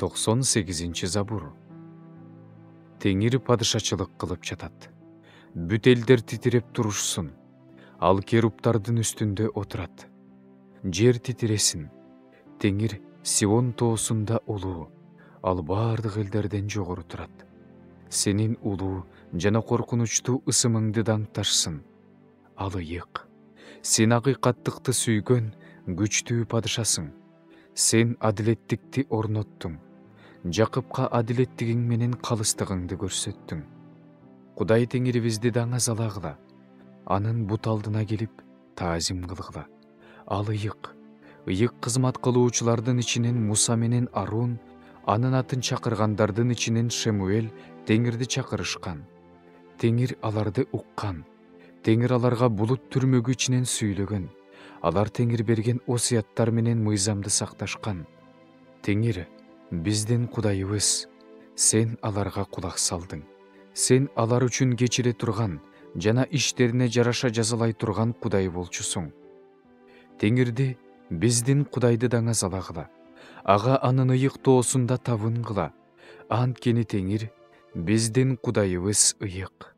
98 забур. Теңир падышачылык кылып жатат. Бүт элдер титиреп турушсун. Ал керуптардын үстүндө отурат. Жер титиресин. Теңир Сион тоосунда улуу. Ал бардык элдерден жогору турат. Сенин улуу жана коркунучтуу ысымыңды даңташсын. Ал ыйык. Сен акыйкаттыкты сүйгөн күчтүү падышасың. Сен адилеттикти орноттуң. Жакыпка адилеттигиң менен калыстыгыңды көрсөттүң. Кудай теңирибизди даңа залагыла. Анын бут алдына келип таазим кылгыла. Ал ыйык. Ыйык кызмат кылуучулардын ичинен Муса менен Арун, анын атын чакыргандардын ичинен Шемуэл Теңирди чакырышкан. Теңир аларды уккан. Теңир аларга булут түрмөгү ичинен сүйлөгөн. Алар Теңир берген осуяттар менен мыйзамды сакташкан. Теңир биздин Кудайыбыз, сен аларга кулак салдың. Сен алар үчүн кечире турган жана иштерине жараша жазалай турган Кудай болчусуң. Теңирди биздин Кудайды даңа залагыла. Ага анын ыйык тоосунда табынгыла. Анткени Теңир биздин Кудайыбыз ыйык.